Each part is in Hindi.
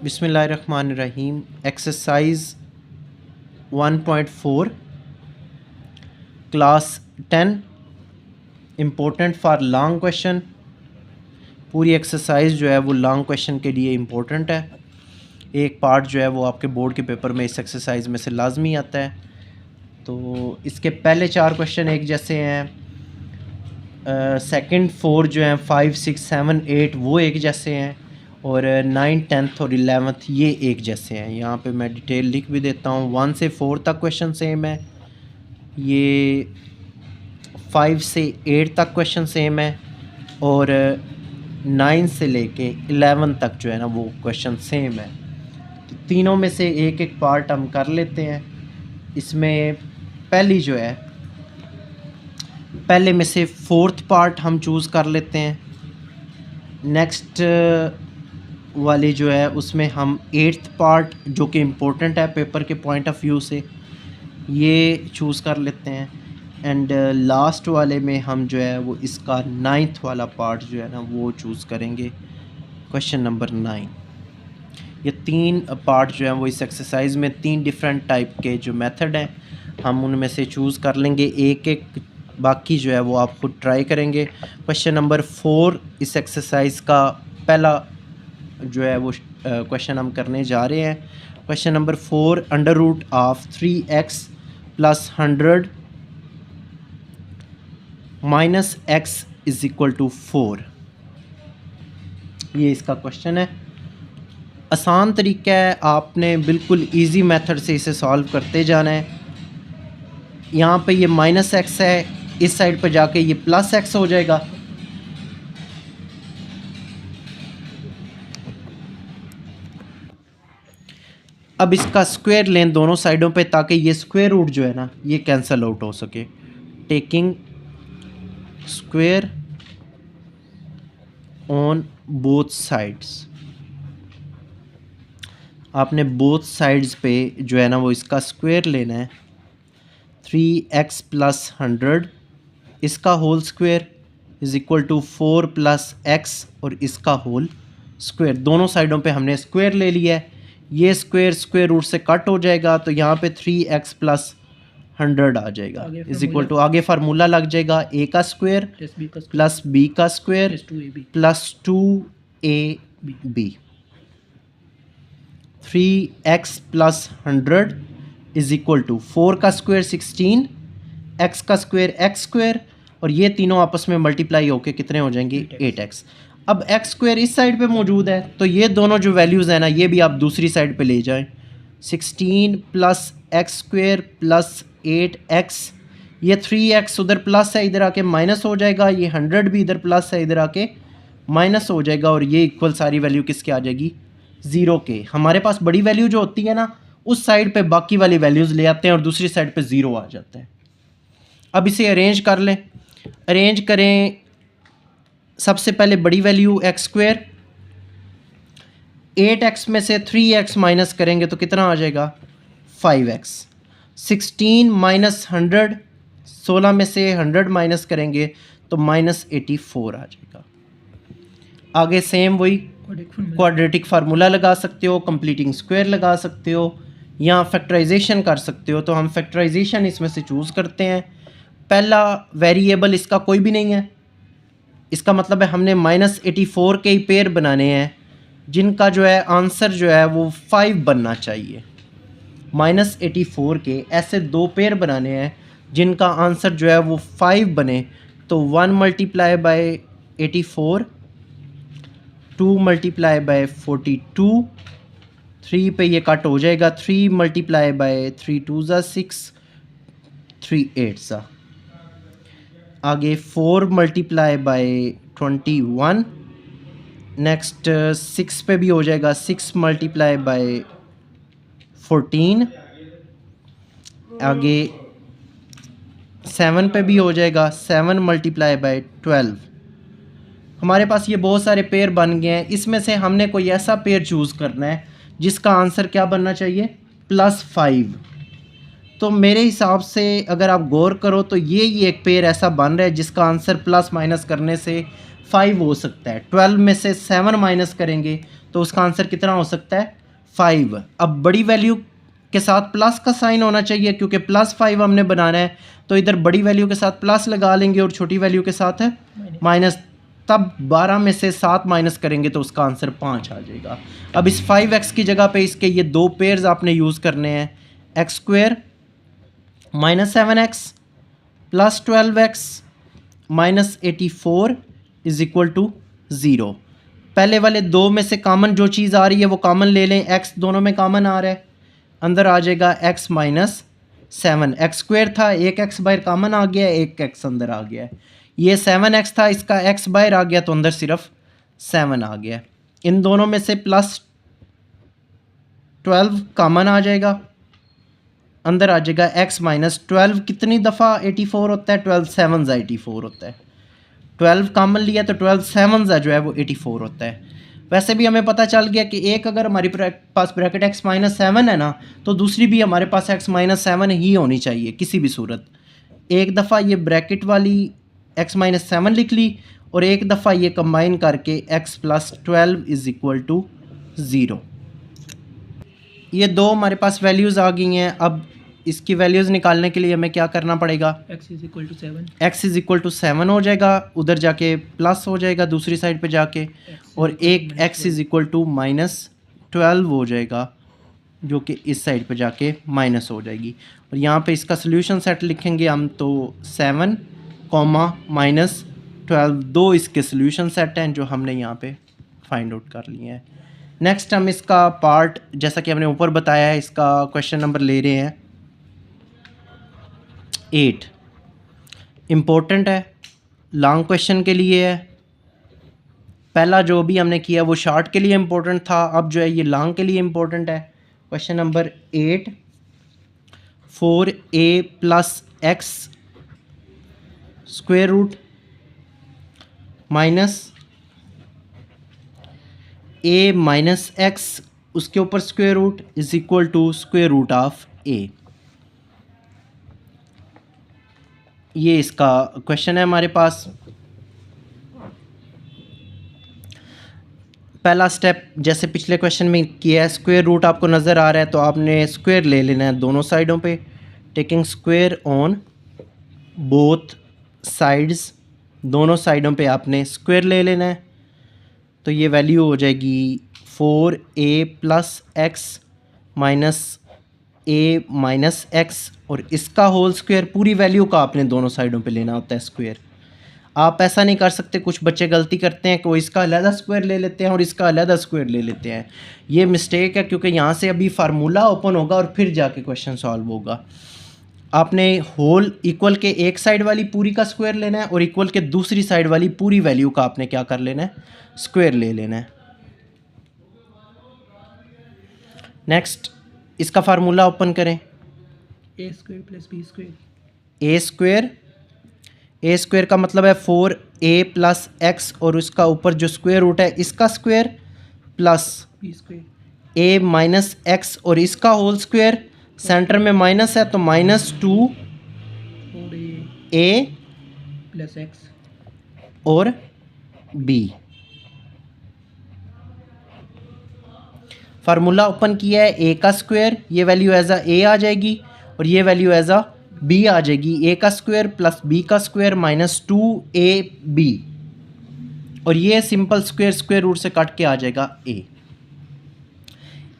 बिस्मिल्लाहिर्रहमानिर्रहीम। Exercise 1.4 class 10 important for long question. पूरी एक्सरसाइज जो है वो लॉन्ग क्वेश्चन के लिए इम्पोर्टेंट है। एक पार्ट जो है वो आपके बोर्ड के पेपर में इस एक्सरसाइज में से लाजमी आता है। तो इसके पहले 4 क्वेश्चन एक जैसे हैं, सेकंड 4 जो हैं 5, 6, 7, 8 वो एक जैसे हैं, और 9, 10th और 11th ये एक जैसे हैं। यहाँ पे मैं डिटेल लिख भी देता हूँ। 1 से 4 तक क्वेश्चन सेम है, ये 5 से 8 तक क्वेश्चन सेम है, और 9 से लेके 11 तक जो है ना वो क्वेश्चन सेम है। तो तीनों में से एक एक पार्ट हम कर लेते हैं। इसमें पहली जो है, पहले में से 4th पार्ट हम चूज़ कर लेते हैं। नेक्स्ट वाली जो है उसमें हम 8th पार्ट जो कि इम्पोर्टेंट है पेपर के पॉइंट ऑफ व्यू से, ये चूज़ कर लेते हैं। एंड लास्ट वाले में हम जो है वो इसका 9th वाला पार्ट जो है ना वो चूज़ करेंगे, क्वेश्चन नंबर 9। ये 3 पार्ट जो है वो इस एक्सरसाइज में 3 डिफरेंट टाइप के जो मेथड हैं हम उनमें से चूज़ कर लेंगे एक एक, बाकी जो है वो आप खुद ट्राई करेंगे। क्वेश्चन नंबर 4 इस एक्सरसाइज का पहला जो है वो क्वेश्चन हम करने जा रहे हैं। Question number 4, under root of 3x + 100 minus x is equal to 4। ये इसका क्वेश्चन है। आसान तरीका है, आपने बिल्कुल इजी मेथड से इसे सॉल्व करते जाना है। यहाँ पे ये -x है, इस साइड पे जाके ये +x हो जाएगा। अब इसका स्क्वायर लें दोनों साइडों पे ताकि ये स्क्वायर रूट जो है ना ये कैंसिल आउट हो सके। Taking square on both sides, आपने बोथ साइड्स पे जो है ना वो इसका स्क्वायर लेना है। 3x + 100 इसका whole square is equal to 4 + x और इसका होल स्क्वायर। दोनों साइडों पे हमने स्क्वायर ले लिया है। ये स्क्वायर स्क्वायर रूट से कट हो जाएगा, तो यहाँ पे 3x + 100 आ जाएगा इज़ इक्वल टू, आगे फार्मूला लग जाएगा a का स्क्वायर प्लस b का स्क्वायर प्लस 2ab। 3x + 100 इज़ इक्वल टू 4 का स्क्वायर 16, x का स्क्वायर x स्क्वायर, और ये तीनों आपस में मल्टीप्लाई होके कितने हो जाएंगे 8x। अब x स्क्वायर इस साइड पे मौजूद है, तो ये दोनों जो वैल्यूज़ हैं ना ये भी आप दूसरी साइड पे ले जाएं। 16 + x स्क्वायर प्लस 8x, ये 3x उधर प्लस है इधर आके माइनस हो जाएगा, ये 100 भी इधर प्लस है इधर आके माइनस हो जाएगा, और ये इक्वल सारी वैल्यू किसके आ जाएगी 0 के। हमारे पास बड़ी वैल्यू जो होती है ना उस साइड पे बाकी वाली वैल्यूज़ ले आते हैं और दूसरी साइड पे 0 आ जाता है। अब इसे अरेंज कर लें। अरेंज करें, सबसे पहले बड़ी वैल्यू x स्क्वायर, 8x में से 3x माइनस करेंगे तो कितना आ जाएगा 5x। 16 - 100, 16 में से 100 माइनस करेंगे तो -84 आ जाएगा। आगे सेम वही क्वाड्रेटिक फार्मूला लगा सकते हो, कंप्लीटिंग स्क्वायर लगा सकते हो, यहाँ फैक्टराइजेशन कर सकते हो। तो हम फैक्टराइजेशन इसमें से चूज़ करते हैं। पहला वेरिएबल इसका कोई भी नहीं है, इसका मतलब है हमने -84 के ही पेयर बनाने हैं जिनका जो है आंसर जो है वो 5 बनना चाहिए। -84 के ऐसे 2 पेयर बनाने हैं जिनका आंसर जो है वो 5 बने। तो 1 × 84, 2 × 42, 3 पे ये कट हो जाएगा, 3 × 3 2 = 6, 3 8 सा। आगे 4 × 21, नेक्स्ट 6 पे भी हो जाएगा, 6 × 14, आगे 7 पे भी हो जाएगा, 7 × 12। हमारे पास ये बहुत सारे पेयर बन गए हैं। इसमें से हमने कोई ऐसा पेयर चूज़ करना है जिसका आंसर क्या बनना चाहिए +5। तो मेरे हिसाब से अगर आप गौर करो तो ये एक पेयर ऐसा बन रहा है जिसका आंसर प्लस माइनस करने से 5 हो सकता है। 12 में से 7 माइनस करेंगे तो उसका आंसर कितना हो सकता है 5। अब बड़ी वैल्यू के साथ प्लस का साइन होना चाहिए क्योंकि +5 हमने बनाना है, तो इधर बड़ी वैल्यू के साथ प्लस लगा लेंगे और छोटी वैल्यू के साथ है माइनस। तब 12 में से 7 माइनस करेंगे तो उसका आंसर 5 आ जाएगा। अब इस 5x की जगह पे इसके ये दो पेयर्स आपने यूज़ करने हैं, x² -7x + 12x -84 = 0। पहले वाले दो में से कॉमन जो चीज़ आ रही है वो कॉमन ले लें, x दोनों में कॉमन आ रहा है, अंदर आ जाएगा x - 7। x² था, एक x बाहर कॉमन आ गया, एक x अंदर आ गया है। ये 7x था, इसका x बाहर आ गया तो अंदर सिर्फ 7 आ गया। इन दोनों में से +12 कॉमन आ जाएगा, अंदर आ जाएगा x - 12। कितनी दफ़ा 84 होता है? 12 7 84 होता है। 12 कॉमन लिया तो 12 7 जो है वो 84 होता है। वैसे भी हमें पता चल गया कि एक अगर हमारे पास ब्रैकेट x - 7 है ना, तो दूसरी भी हमारे पास x - 7 ही होनी चाहिए किसी भी सूरत। एक दफ़ा ये ब्रैकेट वाली x - 7 लिख ली और एक दफ़ा ये कंबाइन करके x + 12 = 0। ये दो हमारे पास वैल्यूज़ आ गई हैं। अब इसकी वैल्यूज़ निकालने के लिए हमें क्या करना पड़ेगा? x = 7। x = 7 हो जाएगा, उधर जाके प्लस हो जाएगा दूसरी साइड पे जाके, और एक x = -12 हो जाएगा जो कि इस साइड पे जाके माइनस हो जाएगी। और यहाँ पे इसका सोल्यूशन सेट लिखेंगे हम तो 7, -12 दो इसके सोल्यूशन सेट हैं जो हमने यहाँ पे फाइंड आउट कर लिए हैं। नेक्स्ट हम इसका पार्ट, जैसा कि हमने ऊपर बताया है, इसका क्वेश्चन नंबर ले रहे हैं 8। इम्पोर्टेंट है, लॉन्ग क्वेश्चन के लिए है। पहला जो भी हमने किया वो शॉर्ट के लिए इम्पोर्टेंट था, अब जो है ये लॉन्ग के लिए इम्पोर्टेंट है। Question number 8, 4a + x square root minus a - x उसके ऊपर square root = square root of a। ये इसका क्वेश्चन है हमारे पास। पहला स्टेप जैसे पिछले क्वेश्चन में किया है, स्क्वायर रूट आपको नज़र आ रहा है तो आपने स्क्वायर ले लेना है दोनों साइडों पे, taking square on both sides. दोनों साइडों पे आपने स्क्वायर ले लेना है, तो ये वैल्यू हो जाएगी 4a + x - a - x, और इसका होल स्क्वायर। पूरी वैल्यू का आपने दोनों साइडों पे लेना होता है स्क्वायर। आप ऐसा नहीं कर सकते, कुछ बच्चे गलती करते हैं कि वो इसका अलहदा स्क्वायर ले लेते हैं और इसका अलहदा स्क्वायर ले लेते हैं। ये मिस्टेक है क्योंकि यहाँ से अभी फार्मूला ओपन होगा और फिर जाके क्वेश्चन सॉल्व होगा। आपने होल इक्वल के एक साइड वाली पूरी का स्क्वायर लेना है और इक्वल के दूसरी साइड वाली पूरी वैल्यू का आपने क्या कर लेना है? स्क्वायर ले लेना है। नेक्स्ट इसका फार्मूला ओपन करें, a² + b²। ए स्क्वायर का मतलब है 4a + x और उसका ऊपर जो स्क्वायर रूट है इसका square plus b² a - x और इसका होल स्क्वायर। सेंटर में माइनस है तो -2 4a a + x और b। फार्मूला ओपन किया है, a का स्क्वायर, ये वैल्यू एज अ a आ जाएगी और ये वैल्यू एज अ b आ जाएगी। a का स्क्वायर + b का स्क्वायर -2ab, और ये सिंपल स्क्वायर स्क्वायर रूट से कट के आ जाएगा a।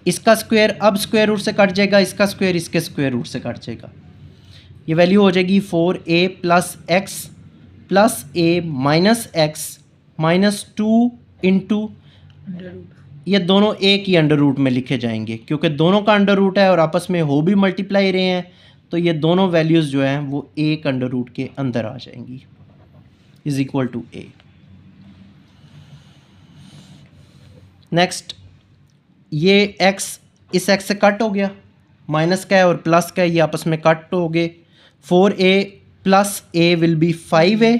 इसका स्क्वायर अब स्क्वायर रूट से कट जाएगा, इसका स्क्वायर इसके स्क्वायर रूट से कट जाएगा। ये वैल्यू हो जाएगी 4a + x + a - x -2 into, ये दोनों एक ही अंडर रूट में लिखे जाएंगे क्योंकि दोनों का अंडर रूट है और आपस में हो भी मल्टीप्लाई रहे हैं, तो ये दोनों वैल्यूज़ जो हैं वो एक अंडर रूट के अंदर आ जाएंगी = a। नेक्स्ट ये x इस x से कट हो गया, माइनस का है और प्लस का है, ये आपस में कट हो गए। 4a + a will be 5a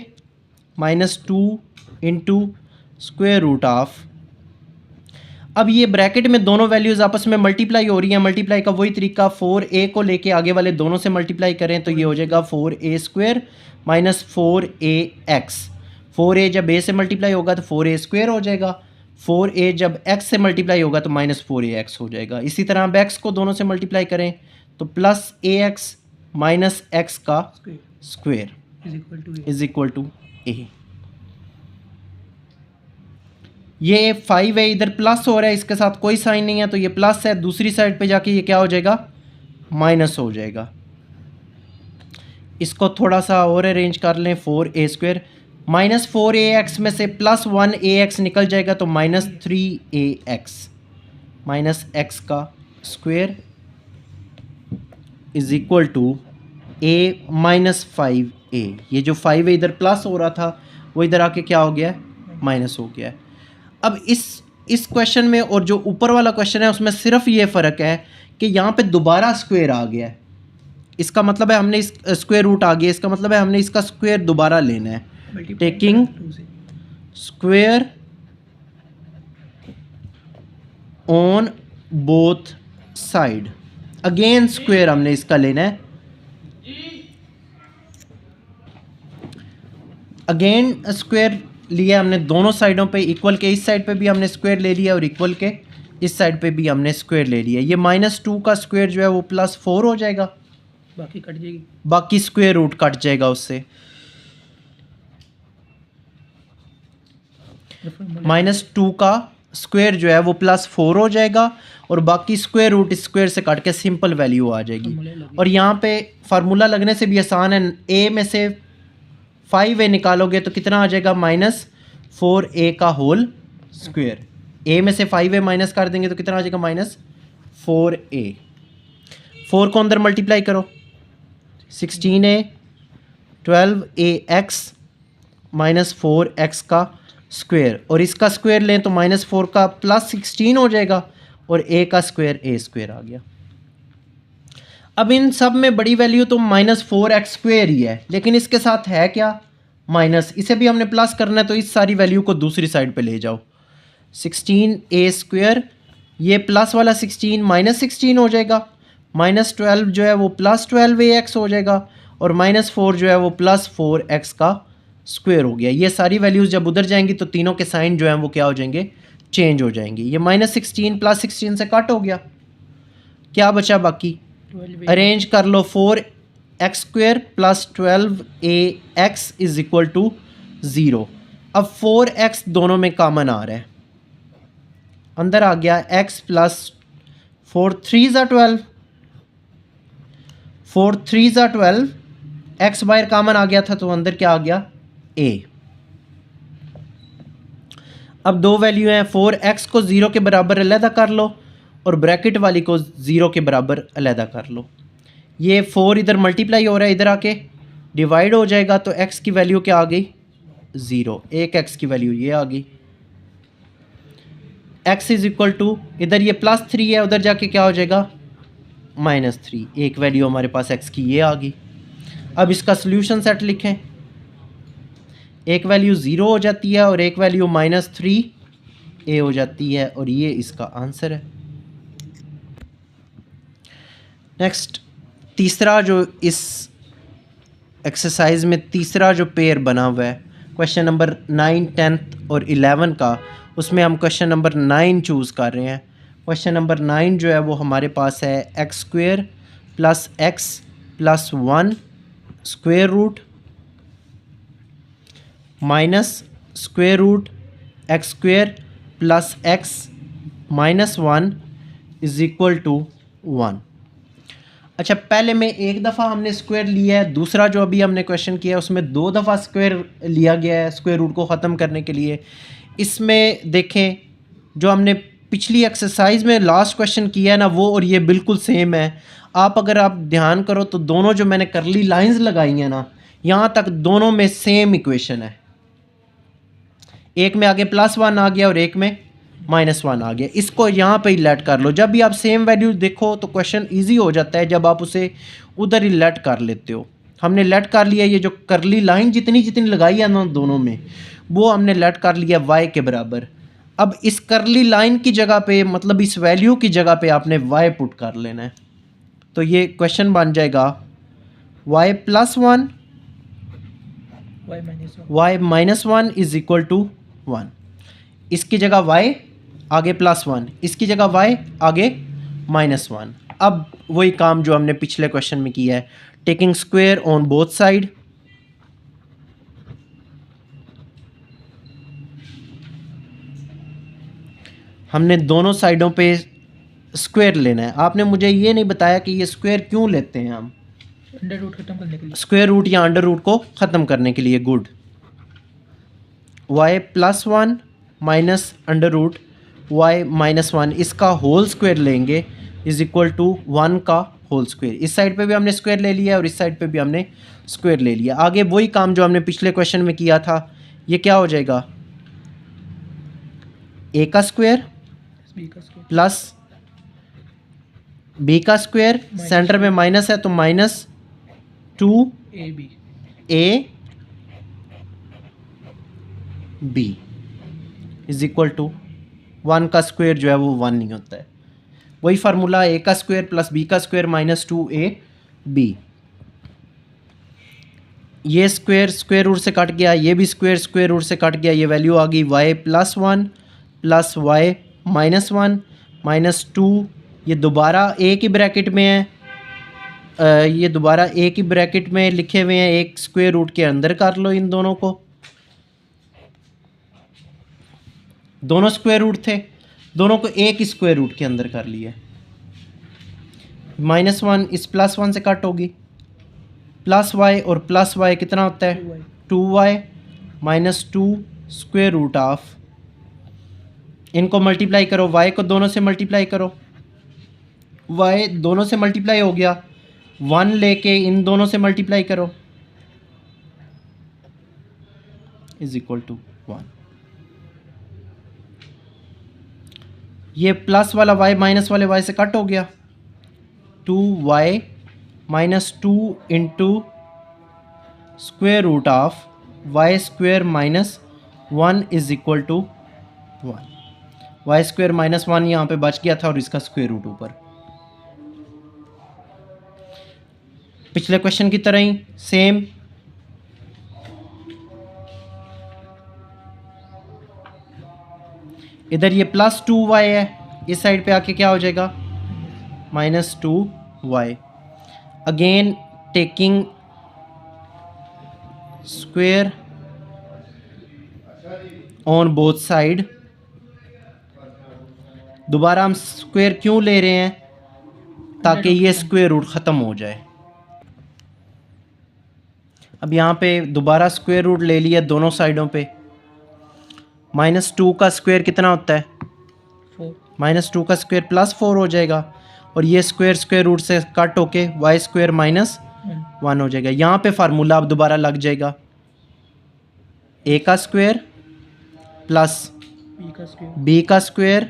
-2 into square root of. अब ये ब्रैकेट में दोनों वैल्यूज़ आपस में मल्टीप्लाई हो रही हैं। मल्टीप्लाई का वही तरीका, 4a को लेके आगे वाले दोनों से मल्टीप्लाई करें तो ये हो जाएगा 4a² - 4ax। 4a जब a से मल्टीप्लाई होगा तो 4a² हो जाएगा। 4a जब x से मल्टीप्लाई होगा तो -4ax हो जाएगा। इसी तरह अब x को दोनों से मल्टीप्लाई करें तो +ax माइनस x का square square is equal to a. Is equal to a। ये 5 है, इधर प्लस हो रहा है, इसके साथ कोई साइन नहीं है तो ये प्लस है, दूसरी साइड पे जाके ये क्या हो जाएगा, माइनस हो जाएगा। इसको थोड़ा सा और अरेंज कर लें, 4a² -4ax में से +1ax निकल जाएगा तो -3ax माइनस x का square is equal to a minus 5a। ये जो 5 है इधर प्लस हो रहा था वो इधर आके क्या हो गया है, माइनस हो गया है। अब इस क्वेश्चन में और जो ऊपर वाला क्वेश्चन है उसमें सिर्फ ये फ़र्क है कि यहाँ पे दोबारा स्क्वायर आ गया है। इसका मतलब है हमने इस स्क्वायर रूट आ गया, इसका मतलब है हमने इसका स्क्वायर दोबारा लेना है। Taking square on both side, again square हमने इसका लेना है। अगेन स्क्वायर लिया हमने दोनों साइडों पे, इक्वल के इस साइड पे भी हमने स्क्वायर ले लिया और इक्वल के इस साइड पे भी हमने स्क्वायर ले लिया। ये -2 का स्क्वायर जो है वो +4 हो जाएगा, बाकी कट जाएगी, बाकी स्क्वायर रूट कट जाएगा उससे। -2 का स्क्वायर जो है वो +4 हो जाएगा और बाकी स्क्वायर रूट इस स्क्वायर से काट के सिंपल वैल्यू आ जाएगी। और यहाँ पे फार्मूला लगने से भी आसान है, a में से 5a निकालोगे तो कितना आ जाएगा, -4a का होल स्क्वायर। a में से 5a माइनस कर देंगे तो कितना आ जाएगा, -4a। 4 को अंदर मल्टीप्लाई करो, 16a 12ax -4x का स्क्वायर, और इसका स्क्वायर लें तो -4 का +16 हो जाएगा और a का स्क्वायर आ गया। अब इन सब में बड़ी वैल्यू तो -4x² ही है, लेकिन इसके साथ है क्या, माइनस। इसे भी हमने प्लस करना है तो इस सारी वैल्यू को दूसरी साइड पे ले जाओ। 16a², ये प्लस वाला 16 -16 हो जाएगा, -12 जो है वो +12ax हो जाएगा और -4 जो है वो +4x का स्क्वायर हो गया। ये सारी वैल्यूज़ जब उधर जाएंगी तो तीनों के साइन जो हैं वो क्या हो जाएंगे, चेंज हो जाएंगे। ये -16 +16 से कट हो गया, क्या बचा बाकी, अरेंज कर लो। 4x² + 12ax is equal to 0। अब 4x दोनों में कॉमन आ रहा है, अंदर आ गया x + 4 3 = 12, 4 3 = 12, x बाहर कॉमन आ गया था तो अंदर क्या आ गया, a। अब दो वैल्यू हैं, 4x को 0 के बराबर अलहदा कर लो और ब्रैकेट वाली को 0 के बराबर अलहदा कर लो। ये 4 इधर मल्टीप्लाई हो रहा है, इधर आके डिवाइड हो जाएगा तो x की वैल्यू क्या आ गई, 0। एक x की वैल्यू ये आ गई। x इज इक्वल टू, इधर ये +3 है, उधर जाके क्या हो जाएगा, -3। एक वैल्यू हमारे पास x की ये आ गई। अब इसका सोल्यूशन सेट लिखें, एक वैल्यू 0 हो जाती है और एक वैल्यू -3a हो जाती है और ये इसका आंसर है। नेक्स्ट, तीसरा जो इस एक्सरसाइज में तीसरा जो पेयर बना हुआ है, क्वेश्चन नंबर 9, 10 और 11 का, उसमें हम क्वेश्चन नंबर 9 चूज़ कर रहे हैं। क्वेश्चन नंबर 9 जो है वो हमारे पास है x² + x + 1 square root -√x² + x - 1 is equal to 1। अच्छा, पहले में एक दफ़ा हमने स्क्वायर लिया है, दूसरा जो अभी हमने क्वेश्चन किया है उसमें 2 दफ़ा स्क्वायर लिया गया है स्क्वायर रूट को ख़त्म करने के लिए। इसमें देखें, जो हमने पिछली एक्सरसाइज में लास्ट क्वेश्चन किया है ना, वो और ये बिल्कुल सेम है। आप अगर आप ध्यान करो तो दोनों जो मैंने करली लाइंस लगाई हैं ना, यहाँ तक दोनों में सेम इक्वेशन है। एक में आगे +1 आ गया और एक में -1 आ गया। इसको यहाँ पे ही लेट कर लो। जब भी आप सेम वैल्यू देखो तो क्वेश्चन इजी हो जाता है, जब आप उसे उधर ही लेट कर लेते हो। हमने लेट कर लिया, ये जो करली लाइन जितनी जितनी लगाई है ना दोनों में, वो हमने लेट कर लिया y के बराबर। अब इस करली लाइन की जगह पे, मतलब इस वैल्यू की जगह पे आपने y पुट कर लेना है। तो ये क्वेश्चन बन जाएगा y + 1 y - 1 is equal to 1। इसकी जगह y आगे +1, इसकी जगह y आगे -1। अब वही काम जो हमने पिछले क्वेश्चन में किया है, taking square on both side. हमने दोनों साइडों पे स्क्वायर लेना है। आपने मुझे ये नहीं बताया कि ये स्क्वायर क्यों लेते हैं हम। अंडर रूट खत्म करने के लिए। स्क्वायर रूट या अंडर रूट को ख़त्म करने के लिए। Good. y +1 minus under root y -1 इसका होल स्क्वायर लेंगे इज इक्वल टू 1 का होल स्क्वायर। इस साइड पे भी हमने स्क्वायर ले लिया और इस साइड पे भी हमने स्क्वायर ले लिया। आगे वही काम जो हमने पिछले क्वेश्चन में किया था, ये क्या हो जाएगा, a का स्क्वायर बी का स्क्वायर प्लस b का स्क्वायर, सेंटर में माइनस है तो -2 a b a b is equal to 1 का स्क्वायर जो है वो 1 नहीं होता है। वही फार्मूला, a का स्क्वायर प्लस b का स्क्वायर -2ab। ये स्क्वायर स्क्वायर रूट से कट गया, ये भी स्क्वायर स्क्वायर रूट से कट गया। ये वैल्यू आ गई y +1 प्लस y -1 -2। ये दोबारा a की ब्रैकेट में है, ये दोबारा a की ब्रैकेट में लिखे हुए हैं, एक स्क्वायर रूट के अंदर कर लो इन दोनों को। दोनों स्क्वायर रूट थे, दोनों को एक स्क्वायर रूट के अंदर कर लिया। -1 इस +1 से कट होगी, प्लस y और प्लस y कितना होता है 2y -2 स्क्वायर रूट ऑफ, इनको मल्टीप्लाई करो, y को दोनों से मल्टीप्लाई करो, y दोनों से मल्टीप्लाई हो गया, 1 लेके इन दोनों से मल्टीप्लाई करो इज इक्वल टू 1। ये प्लस वाला y माइनस वाले y से कट हो गया, 2y -2 into square root of y square -1 is equal to 1। y square -1 यहाँ पे बच गया था और इसका स्क्वायर रूट ऊपर। पिछले क्वेश्चन की तरह ही सेम, इधर ये +2y है, इस साइड पे आके क्या हो जाएगा -2y। Again taking square on both side. दोबारा हम स्क्वायर क्यों ले रहे हैं, ताकि ये स्क्वायर रूट ख़त्म हो जाए। अब यहाँ पे दोबारा स्क्वायर रूट ले लिया दोनों साइडों पे। -2 का स्क्वायर कितना होता है 4 -2 का स्क्वायर +4 हो जाएगा, और ये स्क्वायर स्क्वायर रूट से कट होके y स्क्वायर -1 हो जाएगा। यहाँ पे फार्मूला अब दोबारा लग जाएगा, a का स्क्वायर प्लस b का स्क्वायर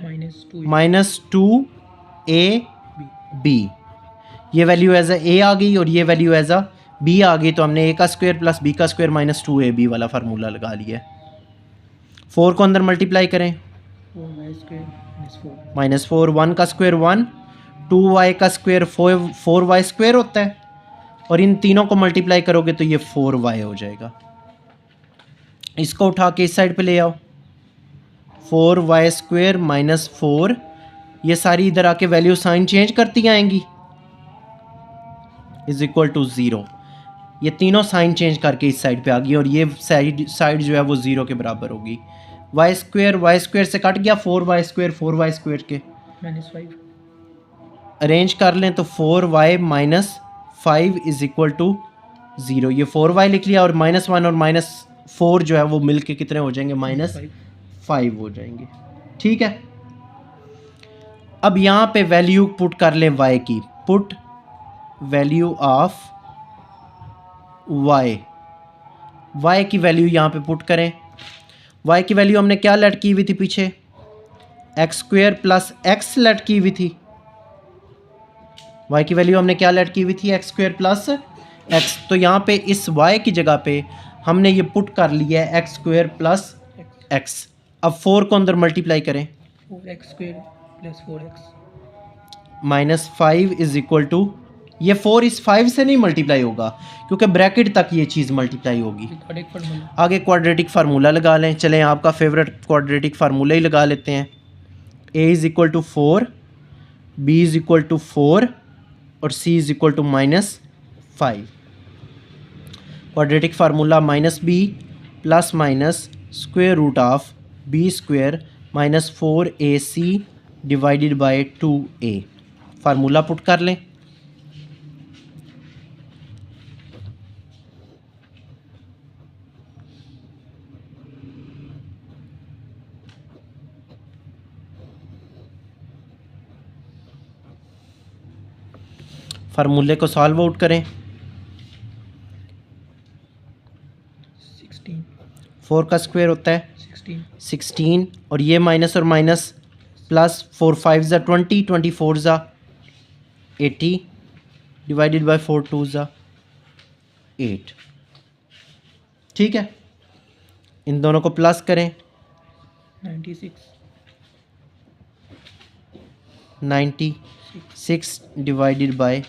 -2ab। ये वैल्यू एज ए आ गई और ये वैल्यू एज अ b आ गई, तो हमने a का स्क्वायर प्लस b का स्क्वायर -2ab वाला फार्मूला लगा लिया। 4 को अंदर मल्टीप्लाई करें, -4, 1 का स्क्वायर 1, 2y का स्क्वायर 4y स्क्वायर होता है, और इन तीनों को मल्टीप्लाई करोगे तो ये 4y हो जाएगा। इसको उठा के इस साइड पे ले आओ, 4y स्क्वायर -4, ये सारी इधर आके वैल्यू साइन चेंज करती आएंगी इज इक्वल टू 0। ये तीनों साइन चेंज करके इस साइड पे आ गई और ये साइड जो है वो 0 के बराबर होगी। y स्क्वायर से कट गया, 4y स्क्वायर के -5 अरेंज कर लें तो 4y -5 इज इक्वल टू 0। ये 4y लिख लिया और -1 और -4 जो है वो मिल के कितने हो जाएंगे -5 हो जाएंगे। ठीक है, अब यहाँ पे वैल्यू पुट कर लें y की, पुट वैल्यू ऑफ y की वैल्यू यहाँ पे पुट करें। y की वैल्यू हमने क्या लेट की हुई थी पीछे, x स्क्वायर प्लस x लेट की हुई थी। y की वैल्यू हमने क्या लेट की हुई थी, x स्क्वायर प्लस x। तो यहाँ पे इस y की जगह पे हमने ये पुट कर लिया है x स्क्वायर प्लस x। अब 4 को अंदर मल्टीप्लाई करें, 4x square plus 4x -5 is equal to ये 4 इस 5 से नहीं मल्टीप्लाई होगा क्योंकि ब्रैकेट तक ये चीज़ मल्टीप्लाई होगी। Quadratic formula. आगे क्वाड्रेटिक फार्मूला लगा लें। चलें आपका फेवरेट क्वाड्रेटिक फार्मूला ही लगा लेते हैं। a is equal to 4, b is equal to 4 और c is equal to -5। Quadratic formula -b plus minus square root of b square minus 4ac divided by 2a। Formula put कर लें। फार्मूले को सॉल्व आउट करें। 16 4 का स्क्वायर होता है 16 और ये माइनस और माइनस प्लस 4 5 ज़ा 20 24 ज़ा 80 डिवाइडेड बाय 4 2 ज़ा 8। ठीक है, इन दोनों को प्लस करें। 96 डिवाइडेड बाय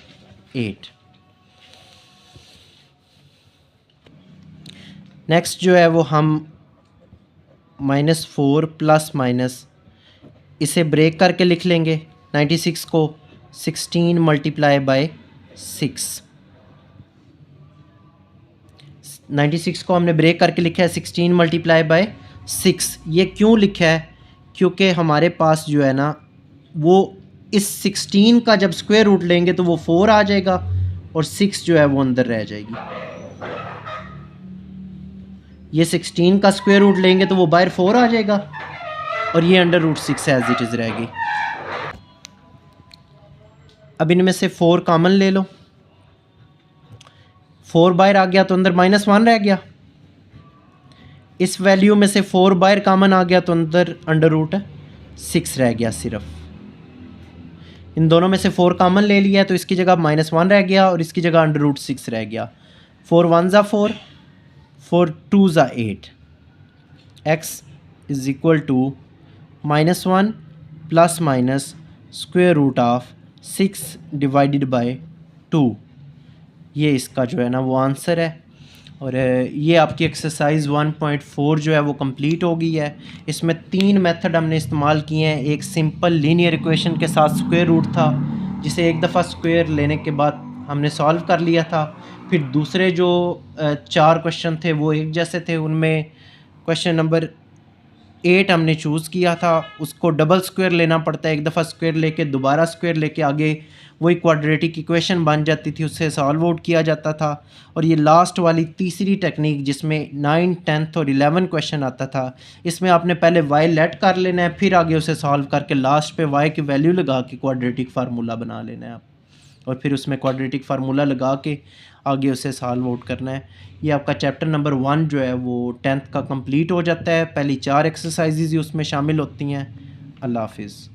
8। नेक्स्ट जो है वो हम -4 प्लस माइनस इसे ब्रेक करके लिख लेंगे। 96 को 16 मल्टीप्लाई बाय 6। 96 को हमने ब्रेक करके लिखा है 16 मल्टीप्लाई बाय 6। ये क्यों लिखा है? क्योंकि हमारे पास जो है ना वो इस 16 का जब स्क्वायर रूट लेंगे तो वो 4 आ जाएगा और 6 जो है वो अंदर रह जाएगी। ये 16 का स्क्वायर रूट लेंगे तो वो बाहर 4 आ जाएगा और ये under root 6 as it is रहेगी। अब इनमें से 4 कॉमन ले लो। 4 बाहर आ गया तो अंदर -1 रह गया। इस वैल्यू में से 4 बाहर कॉमन आ गया तो अंदर अंडर रूट 6 रह गया सिर्फ। इन दोनों में से 4 कॉमन ले लिया तो इसकी जगह -1 रह गया और इसकी जगह अंडर रूट 6 रह गया। 4 1 ज़ा 4, 4 2 ज़ा 8। x is equal to -1 plus minus square root of 6 divided by 2। ये इसका जो है ना वो आंसर है। और ये आपकी एक्सरसाइज 1.4 जो है वो कंप्लीट हो गई है। इसमें 3 मेथड हमने इस्तेमाल किए हैं। एक सिंपल लीनियर इक्वेशन के साथ स्क्वायर रूट था जिसे एक दफ़ा स्क्वायर लेने के बाद हमने सॉल्व कर लिया था। फिर दूसरे जो 4 क्वेश्चन थे वो एक जैसे थे। उनमें क्वेश्चन नंबर 8 हमने चूज़ किया था, उसको डबल स्क्वायर लेना पड़ता है। एक दफ़ा स्क्वायर लेके दोबारा स्क्वायर लेके आगे वही क्वाड्रेटिक इक्वेशन बन जाती थी, उससे सॉल्व आउट किया जाता था। और ये लास्ट वाली तीसरी टेक्निक जिसमें 9, 10 और 11 क्वेश्चन आता था, इसमें आपने पहले वाई लेट कर लेना है, फिर आगे उसे सॉल्व करके लास्ट पे वाई की वैल्यू लगा के क्वाड्रेटिक फार्मूला बना लेना है आप, और फिर उसमें क्वाड्रेटिक फार्मूला लगा के आगे उसे सॉल्व आउट करना है। ये आपका चैप्टर नंबर 1 जो है वो 10th का कंप्लीट हो जाता है। पहली 4 एक्सरसाइजेज ही उसमें शामिल होती हैं। अल्लाह हाफिज़।